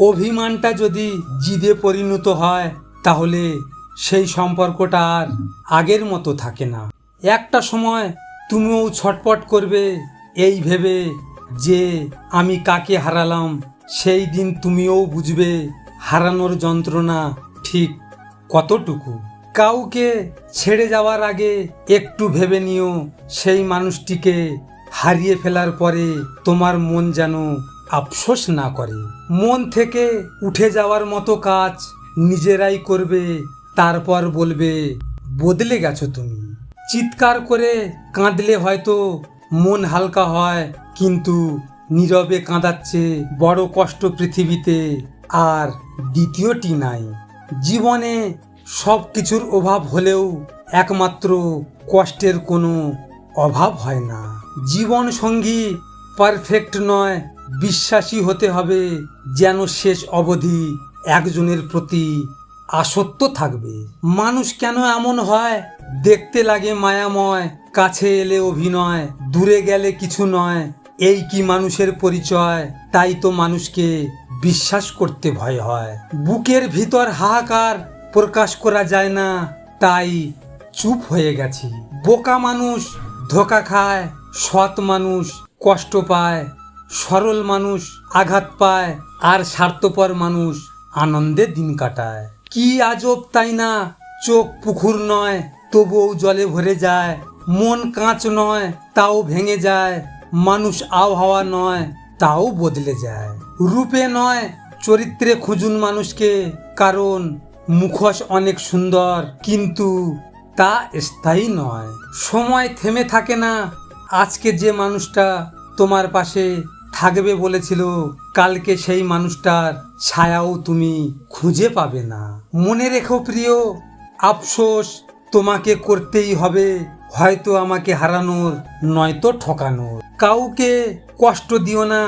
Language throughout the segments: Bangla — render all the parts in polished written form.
অভিমানটা যদি জিদে পরিণত হয় তাহলে সেই সম্পর্কটা আর আগের মতো থাকে না। একটা সময় তুমিও ছটপট করবে এই ভেবে যে আমি কাকে হারালাম। সেই দিন তুমিও বুঝবে হারানোর যন্ত্রণা ঠিক কতটুকু। কাউকে ছেড়ে যাওয়ার আগে একটু ভেবে নিও সেই মানুষটিকে হারিয়ে ফেলার পরে তোমার মন যেন আফসোস না করে। মন থেকে উঠে যাওয়ার মতো কাজ নিজেরাই করবে, তারপর বলবে বদলে গেছো তুমি। চিৎকার করে কাঁদলে হয়তো মন হালকা হয়, কিন্তু নীরবে কাঁদাচ্ছে বড় কষ্ট পৃথিবীতে আর দ্বিতীয়টি নাই। জীবনে সব কিছুর অভাব হলেও একমাত্র কষ্টের কোনো অভাব হয় না। জীবন সঙ্গী পারফেক্ট নয়, বিশ্বাসী হতে হবে যেন শেষ অবধি একজনের প্রতি আসক্ত থাকবে। মানুষ কেন এমন হয়? দেখতে লাগে মায়াময়, কাছে এলে অভিনয়, দূরে গেলে কিছু নয়। এই কি মানুষের পরিচয়? তাই তো মানুষকে বিশ্বাস করতে ভয় হয়। বুকের ভিতর হাহাকার প্রকাশ করা যায় না, তাই চুপ হয়ে গেছি। বোকা মানুষ ধোঁকা খায়, সৎ মানুষ কষ্ট পায়, সরল মানুষ আঘাত পায়, আর স্বার্থপর মানুষ আনন্দে দিন কাটায়। কি আজব তাই না? চোখ পুকুর নয় তবুও জলে ভরে যায়, মন কাঁচ নয় তাও ভেঙে যায়, মানুষ আবহাওয়া নয় তাও বদলে যায়। রূপে নয় চরিত্রে খুঁজুন মানুষকে, কারণ মুখোশ অনেক সুন্দর কিন্তু তা স্থায়ী নয়। সময় থেমে থাকে না। আজকে যে মানুষটা তোমার পাশে থাকবে বলেছিল, কালকে সেই মানুষটার ছায়াও তুমি খুঁজে পাবে না। মনে রেখো প্রিয়, আফসোস তোমাকে করতেই হবে, হয়তো আমাকে হারানোর নয়তো ঠকানোর। কাউকে কষ্ট দিও না,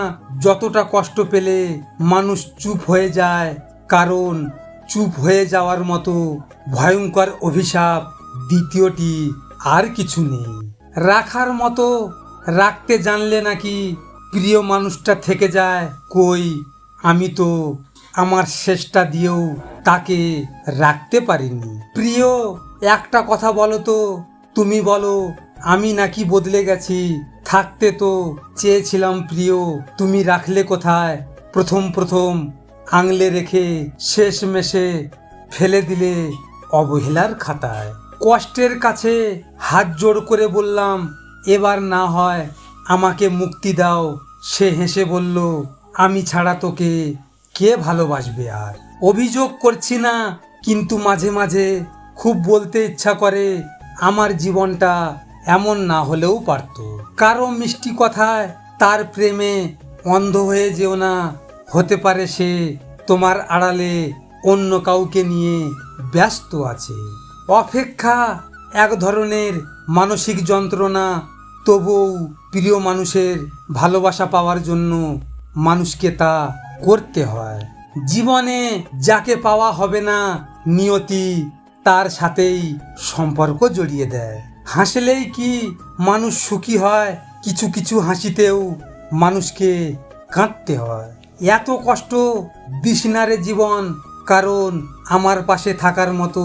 যতটা কষ্ট পেলে মানুষ চুপ হয়ে যায়, কারণ চুপ হয়ে যাওয়ার মতো ভয়ঙ্কর অভিশাপ দ্বিতীয়টি আর কিছু নেই। রাখার মতো রাখতে জানলে নাকি প্রিয় মানুষটা থেকে যায়? কই, আমি তো আমার শেষটা দিয়েও তাকে রাখতে পারিনি। প্রিয়, একটা কথা বলো তো, তুমি বলো আমি নাকি বদলে গেছি? থাকতে তো চেয়েছিলাম প্রিয়, তুমি রাখলে কোথায়? প্রথম আংলে রেখে শেষ মেশে ফেলে দিলে অবহেলার খাতায়। কষ্টের কাছে হাত জোড় করে বললাম এবার না হয় আমাকে মুক্তি দাও। সে হেসে বলল আমি ছাড়া তোকে কে ভালোবাসবে আর। অভিযোগ করছি না, কিন্তু মাঝে মাঝে খুব বলতে ইচ্ছা করে আমার জীবনটা এমন না হলেও পারত। কারো মিষ্টি কথায় তার প্রেমে অন্ধ হয়ে যেও না, হতে পারে সে তোমার আড়ালে অন্য কাউকে নিয়ে ব্যস্ত আছে। অপেক্ষা এক ধরনের মানসিক যন্ত্রণা, তবুও প্রিয় মানুষের ভালোবাসা পাওয়ার জন্য মানুষকে তা করতে হয়। জীবনে যাকে পাওয়া হবে না, নিয়তি তার সাথেই সম্পর্ক জড়িয়ে দেয়। হাসলেই কি মানুষ সুখী হয়? কিছু কিছু হাসিতেও মানুষকে কাঁদতে হয়। এত কষ্ট দিস না রে জীবন, কারণ আমার পাশে থাকার মতো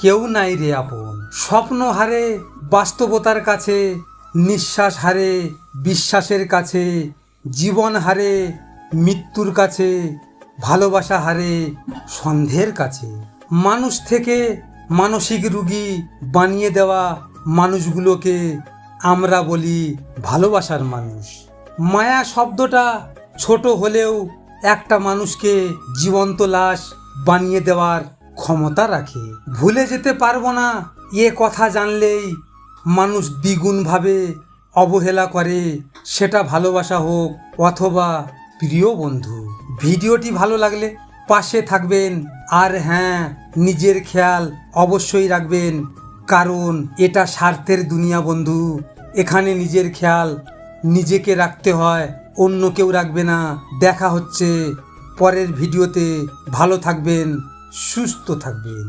কেউ নাই রে আপন। স্বপ্ন হারে বাস্তবতার কাছে, নিঃশ্বাস হারে বিশ্বাসের কাছে, জীবন হারে মৃত্যুর কাছে, ভালোবাসা হারে সন্দেহের কাছে। মানুষ থেকে মানসিক রোগী বানিয়ে দেওয়া মানুষগুলোকে আমরা বলি ভালোবাসার মানুষ। মায়া শব্দটা ছোট হলেও একটা মানুষকে জীবন্ত লাশ বানিয়ে দেওয়ার ক্ষমতা রাখে। ভুলে যেতে পারবো না এ কথা জানলেই মানুষ দ্বিগুণভাবে অবহেলা করে, সেটা ভালোবাসা হোক অথবা প্রিয় বন্ধু। ভিডিওটি ভালো লাগলে পাশে থাকবেন, আর হ্যাঁ, নিজের খেয়াল অবশ্যই রাখবেন, কারণ এটা স্বার্থের দুনিয়া বন্ধু। এখানে নিজের খেয়াল নিজেকে রাখতে হয়, অন্য কেউ রাখবে না। দেখা হচ্ছে পরের ভিডিওতে। ভালো থাকবেন, সুস্থ থাকবেন।